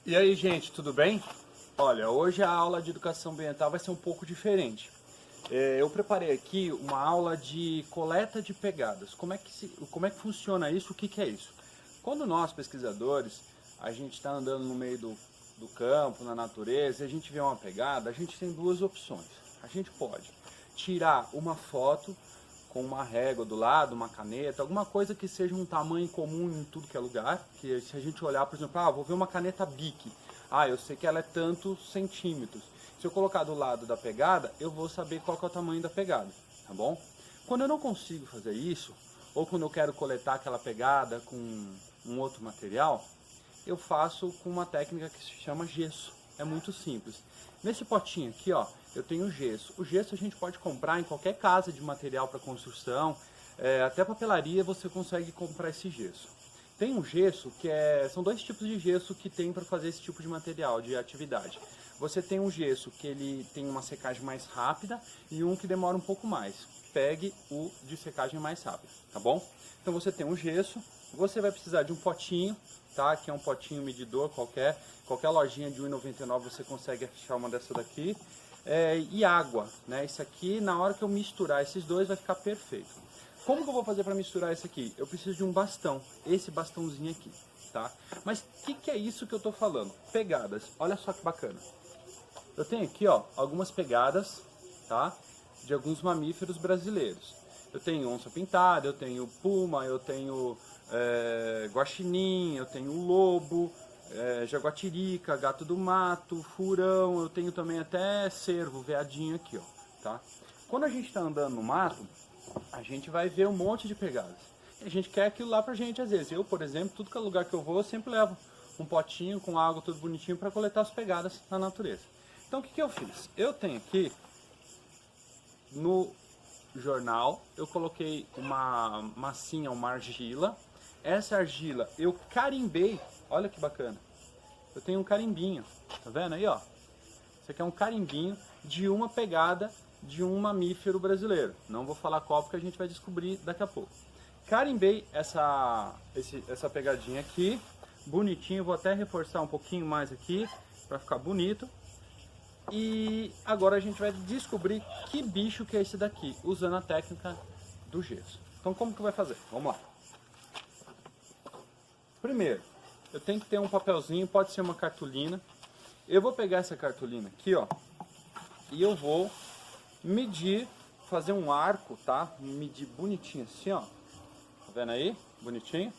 E aí, gente, tudo bem? Olha, hoje a aula de educação ambiental vai ser um pouco diferente. Eu preparei aqui uma aula de coleta de pegadas. Como é que funciona isso? O que que é isso? Quando nós, pesquisadores, a gente está andando no meio do campo, na natureza, e a gente vê uma pegada, a gente tem duas opções. A gente pode tirar uma foto com uma régua do lado, uma caneta, alguma coisa que seja um tamanho comum em tudo que é lugar, que se a gente olhar, por exemplo, vou ver uma caneta Bic, eu sei que ela é tantos centímetros. Se eu colocar do lado da pegada, eu vou saber qual que é o tamanho da pegada, tá bom? Quando eu não consigo fazer isso, ou quando eu quero coletar aquela pegada com um outro material, eu faço com uma técnica que se chama gesso. É muito simples. Nesse potinho aqui, ó, eu tenho gesso. O gesso a gente pode comprar em qualquer casa de material para construção, até papelaria você consegue comprar esse gesso. Tem um gesso que são dois tipos de gesso que tem para fazer esse tipo de material, de atividade. Você tem um gesso que ele tem uma secagem mais rápida e um que demora um pouco mais. Pegue o de secagem mais rápida, tá bom? Então você tem um gesso, você vai precisar de um potinho, tá? Que é um potinho medidor qualquer lojinha de R$1,99 você consegue achar uma dessa daqui. E água, né? Isso aqui, na hora que eu misturar esses dois, vai ficar perfeito. Como que eu vou fazer para misturar isso aqui? Eu preciso de um bastão, esse bastãozinho aqui, tá? Mas o que é isso que eu tô falando? Pegadas, olha só que bacana. Eu tenho aqui, ó, algumas pegadas, tá? De alguns mamíferos brasileiros. Eu tenho onça-pintada, eu tenho puma, eu tenho guaxinim, eu tenho lobo, jaguatirica, gato do mato, furão, eu tenho também até cervo, veadinho aqui, ó, tá? Quando a gente está andando no mato, a gente vai ver um monte de pegadas. E a gente quer aquilo lá pra gente, às vezes. Eu, por exemplo, tudo que é lugar que eu vou, eu sempre levo um potinho com água tudo bonitinho para coletar as pegadas na natureza. Então o que eu fiz? Eu tenho aqui no jornal, eu coloquei uma massinha, uma argila. Essa argila eu carimbei, olha que bacana. Eu tenho um carimbinho, tá vendo aí, ó? Isso aqui é um carimbinho de uma pegada de um mamífero brasileiro. Não vou falar qual porque a gente vai descobrir daqui a pouco. Carimbei essa pegadinha aqui, bonitinho, vou até reforçar um pouquinho mais aqui para ficar bonito. E agora a gente vai descobrir que bicho que é esse daqui, usando a técnica do gesso. Então como que vai fazer? Vamos lá. Primeiro, eu tenho que ter um papelzinho, pode ser uma cartolina. Eu vou pegar essa cartolina aqui, ó, e eu vou medir, fazer um arco, tá? Medir bonitinho assim, ó. Tá vendo aí? Bonitinho.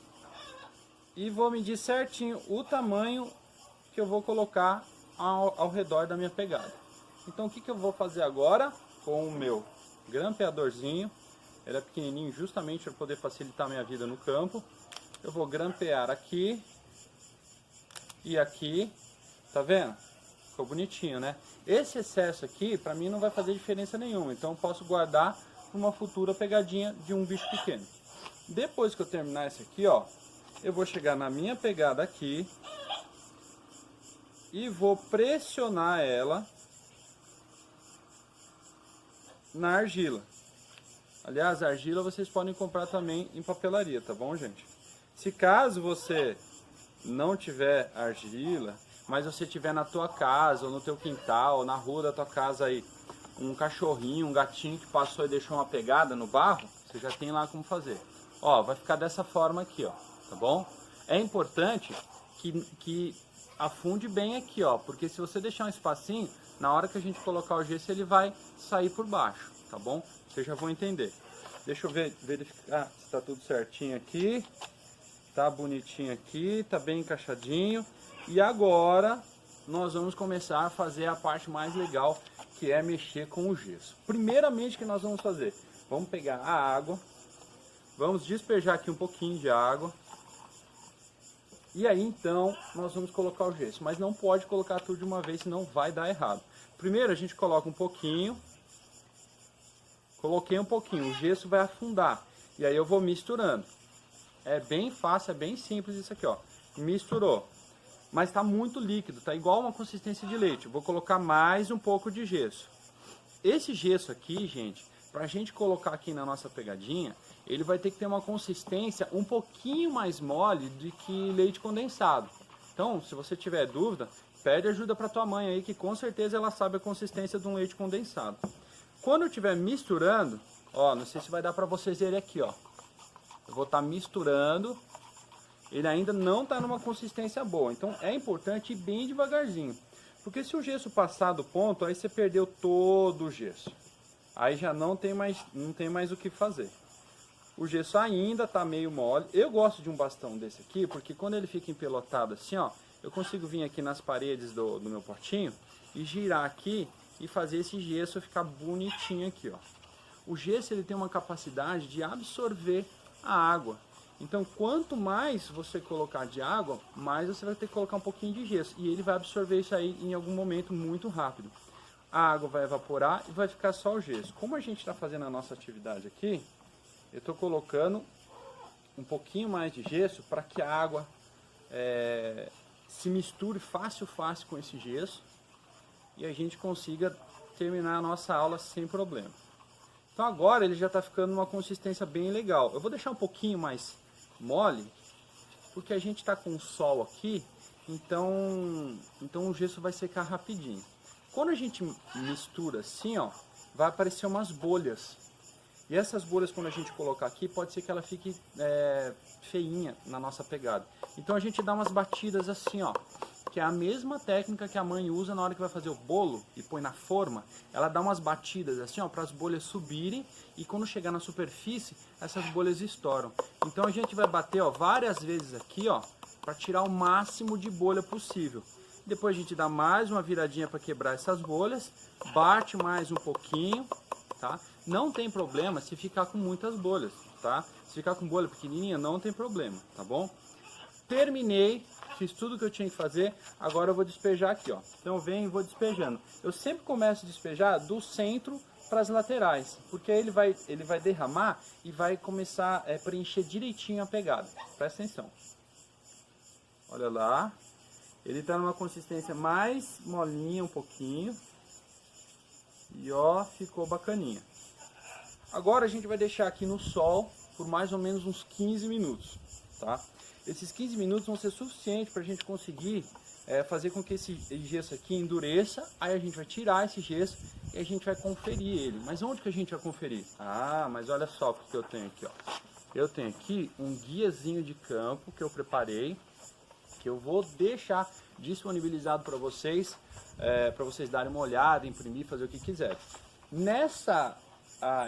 E vou medir certinho o tamanho que eu vou colocar ao redor da minha pegada. Então o que eu vou fazer agora com o meu grampeadorzinho? Ele é pequenininho justamente para poder facilitar a minha vida no campo. Eu vou grampear aqui e aqui, tá vendo? Ficou bonitinho, né? Esse excesso aqui, pra mim, não vai fazer diferença nenhuma. Então eu posso guardar para uma futura pegadinha de um bicho pequeno. Depois que eu terminar esse aqui, ó, eu vou chegar na minha pegada aqui e vou pressionar ela na argila. Aliás, a argila vocês podem comprar também em papelaria, tá bom, gente? Se caso você não tiver argila, mas você tiver na tua casa, ou no teu quintal, ou na rua da tua casa aí, um cachorrinho, um gatinho que passou e deixou uma pegada no barro, você já tem lá como fazer. Ó, vai ficar dessa forma aqui, ó, tá bom? É importante que afunde bem aqui, ó, porque se você deixar um espacinho, na hora que a gente colocar o gesso, ele vai sair por baixo, tá bom? Vocês já vão entender. Deixa eu verificar se tá tudo certinho aqui. Tá bonitinho aqui, tá bem encaixadinho. E agora nós vamos começar a fazer a parte mais legal, que é mexer com o gesso. Primeiramente, o que nós vamos fazer? Vamos pegar a água, vamos despejar aqui um pouquinho de água. E aí então nós vamos colocar o gesso, mas não pode colocar tudo de uma vez, senão vai dar errado. Primeiro a gente coloca um pouquinho, coloquei um pouquinho, o gesso vai afundar. E aí eu vou misturando. É bem fácil, é bem simples isso aqui, ó. Misturou. Mas tá muito líquido, tá igual uma consistência de leite. Eu vou colocar mais um pouco de gesso. Esse gesso aqui, gente, pra gente colocar aqui na nossa pegadinha, ele vai ter que ter uma consistência um pouquinho mais mole do que leite condensado. Então, se você tiver dúvida, pede ajuda para tua mãe aí, que com certeza ela sabe a consistência de um leite condensado. Quando eu estiver misturando, ó, não sei se vai dar para vocês verem aqui, ó. Eu vou estar misturando, ele ainda não está numa consistência boa, então é importante ir bem devagarzinho. Porque se o gesso passar do ponto, aí você perdeu todo o gesso. Aí já não tem mais o que fazer. O gesso ainda está meio mole. Eu gosto de um bastão desse aqui, porque quando ele fica empelotado assim, ó, eu consigo vir aqui nas paredes do meu potinho e girar aqui e fazer esse gesso ficar bonitinho aqui, ó. O gesso ele tem uma capacidade de absorver a água. Então, quanto mais você colocar de água, mais você vai ter que colocar um pouquinho de gesso. E ele vai absorver isso aí em algum momento muito rápido. A água vai evaporar e vai ficar só o gesso. Como a gente está fazendo a nossa atividade aqui, eu estou colocando um pouquinho mais de gesso para que a água se misture fácil com esse gesso e a gente consiga terminar a nossa aula sem problema. Então agora ele já está ficando numa consistência bem legal. Eu vou deixar um pouquinho mais mole, porque a gente está com o sol aqui, então o gesso vai secar rapidinho. Quando a gente mistura assim, ó, vai aparecer umas bolhas. E essas bolhas, quando a gente colocar aqui, pode ser que ela fique feinha na nossa pegada. Então a gente dá umas batidas assim, ó, que é a mesma técnica que a mãe usa na hora que vai fazer o bolo e põe na forma. Ela dá umas batidas assim, ó, para as bolhas subirem e quando chegar na superfície, essas bolhas estouram. Então a gente vai bater, ó, várias vezes aqui, ó, para tirar o máximo de bolha possível. Depois a gente dá mais uma viradinha para quebrar essas bolhas, bate mais um pouquinho, tá? Não tem problema se ficar com muitas bolhas, tá? Se ficar com bolha pequenininha, não tem problema, tá bom? Terminei, fiz tudo que eu tinha que fazer, agora eu vou despejar aqui, ó. Então eu venho e vou despejando. Eu sempre começo a despejar do centro para as laterais, porque aí ele vai derramar e vai começar a preencher direitinho a pegada. Presta atenção. Olha lá. Ele está numa consistência mais molinha um pouquinho. E ó, ficou bacaninha. Agora a gente vai deixar aqui no sol por mais ou menos uns 15 minutos, tá? Esses 15 minutos vão ser suficientes para a gente conseguir fazer com que esse gesso aqui endureça. Aí a gente vai tirar esse gesso e a gente vai conferir ele. Mas onde que a gente vai conferir? Ah, mas olha só o que eu tenho aqui, ó. Eu tenho aqui um guiazinho de campo que eu preparei, que eu vou deixar disponibilizado para vocês darem uma olhada, imprimir, fazer o que quiser. Nessa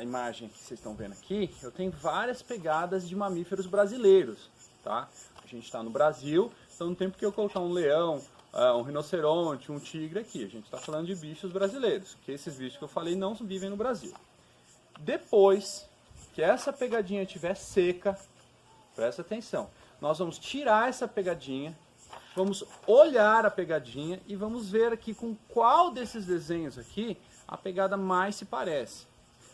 imagem que vocês estão vendo aqui, eu tenho várias pegadas de mamíferos brasileiros, tá? A gente está no Brasil, então não tem porque eu colocar um leão, um rinoceronte, um tigre aqui. A gente está falando de bichos brasileiros, que esses bichos que eu falei não vivem no Brasil. Depois que essa pegadinha estiver seca, presta atenção, nós vamos tirar essa pegadinha, vamos olhar a pegadinha e vamos ver aqui com qual desses desenhos aqui a pegada mais se parece.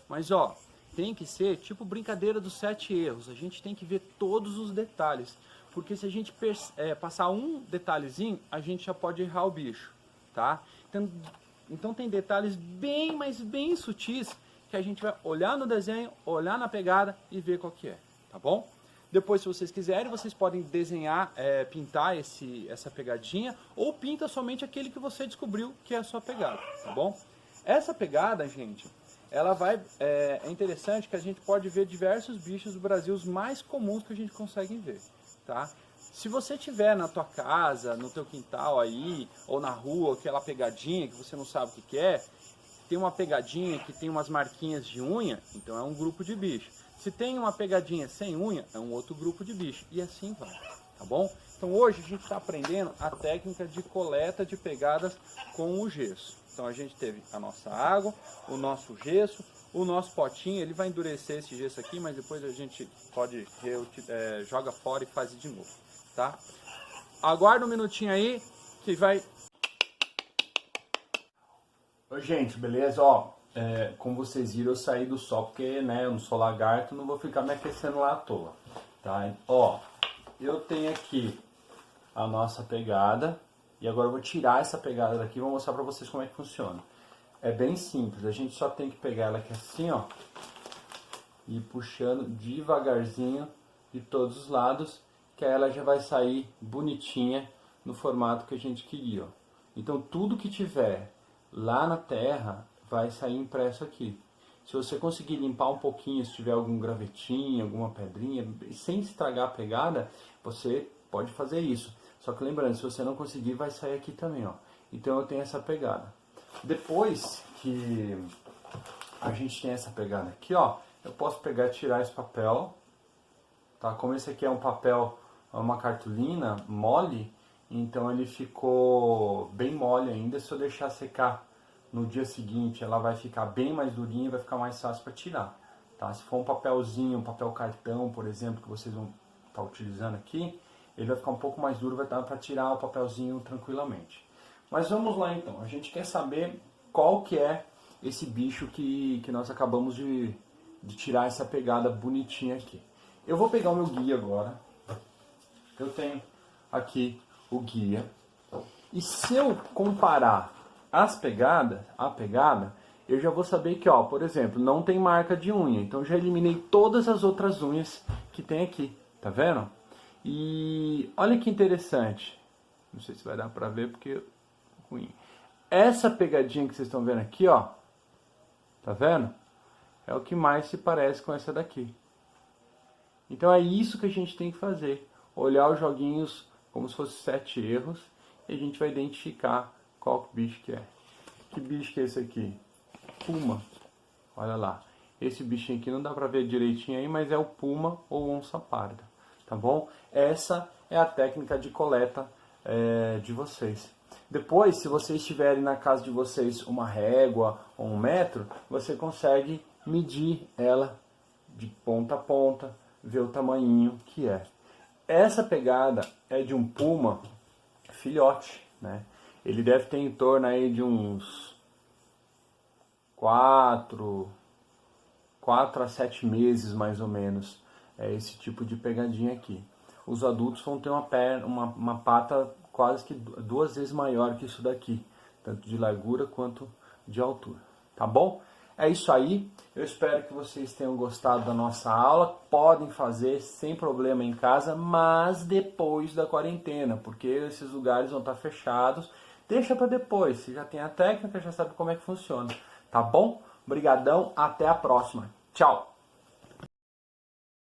Mas ó, tem que ser tipo brincadeira dos 7 erros, a gente tem que ver todos os detalhes, porque se a gente passar um detalhezinho, a gente já pode errar o bicho, tá? Então tem detalhes bem, mas bem sutis, que a gente vai olhar no desenho, olhar na pegada e ver qual que é, tá bom? Depois, se vocês quiserem, vocês podem desenhar, pintar essa pegadinha, ou pinta somente aquele que você descobriu que é a sua pegada, tá bom? Essa pegada, gente, ela vai, é interessante que a gente pode ver diversos bichos do Brasil, os mais comuns que a gente consegue ver, tá? Se você tiver na tua casa, no teu quintal aí, ou na rua, aquela pegadinha que você não sabe o que é, tem uma pegadinha que tem umas marquinhas de unha, então é um grupo de bicho. Se tem uma pegadinha sem unha, é um outro grupo de bicho. E assim vai, tá bom? Então hoje a gente está aprendendo a técnica de coleta de pegadas com o gesso. Então a gente teve a nossa água, o nosso gesso, o nosso potinho. Ele vai endurecer esse gesso aqui, mas depois a gente pode joga fora e faz de novo, tá? Aguarda um minutinho aí que vai... Oi gente, beleza? Ó, como vocês viram, eu saí do sol porque, né, eu não sou lagarto, não vou ficar me aquecendo lá à toa, tá? Ó, eu tenho aqui a nossa pegada e agora eu vou tirar essa pegada daqui e vou mostrar pra vocês como é que funciona. É bem simples, a gente só tem que pegar ela aqui assim, ó, e ir puxando devagarzinho de todos os lados, que aí ela já vai sair bonitinha no formato que a gente queria. Ó. Então tudo que tiver lá na terra vai sair impresso aqui. Se você conseguir limpar um pouquinho, se tiver algum gravetinho, alguma pedrinha, sem estragar a pegada, você pode fazer isso. Só que lembrando, se você não conseguir, vai sair aqui também, ó. Então eu tenho essa pegada. Depois que a gente tem essa pegada aqui, ó, eu posso pegar e tirar esse papel, tá? Como esse aqui é um papel, uma cartolina mole, então ele ficou bem mole ainda. Se eu deixar secar no dia seguinte, ela vai ficar bem mais durinha e vai ficar mais fácil para tirar, tá? Se for um papelzinho, um papel cartão, por exemplo, que vocês vão estar utilizando aqui, ele vai ficar um pouco mais duro, vai dar para tirar o papelzinho tranquilamente. Mas vamos lá então, a gente quer saber qual que é esse bicho que nós acabamos de tirar essa pegada bonitinha aqui. Eu vou pegar o meu guia agora, eu tenho aqui o guia, e se eu comparar a pegada, eu já vou saber que, ó, por exemplo, não tem marca de unha, então eu já eliminei todas as outras unhas que tem aqui, tá vendo? E olha que interessante, não sei se vai dar pra ver porque ruim. Essa pegadinha que vocês estão vendo aqui, ó, tá vendo? É o que mais se parece com essa daqui. Então é isso que a gente tem que fazer, olhar os joguinhos como se fossem 7 erros, e a gente vai identificar qual bicho que é. Que bicho que é esse aqui? Puma. Olha lá. Esse bichinho aqui não dá pra ver direitinho aí, mas é o puma ou onça parda. Tá bom? Essa é a técnica de coleta de vocês. Depois, se vocês tiverem na casa de vocês uma régua ou um metro, você consegue medir ela de ponta a ponta, ver o tamanhinho que é. Essa pegada é de um puma filhote, né? Ele deve ter em torno aí de uns 4 a 7 meses mais ou menos, esse tipo de pegadinha aqui. Os adultos vão ter uma pata quase que 2 vezes maior que isso daqui, tanto de largura quanto de altura, tá bom? É isso aí, eu espero que vocês tenham gostado da nossa aula, podem fazer sem problema em casa, mas depois da quarentena, porque esses lugares vão estar fechados, deixa para depois, você já tem a técnica, já sabe como é que funciona, tá bom? Obrigadão, até a próxima, tchau!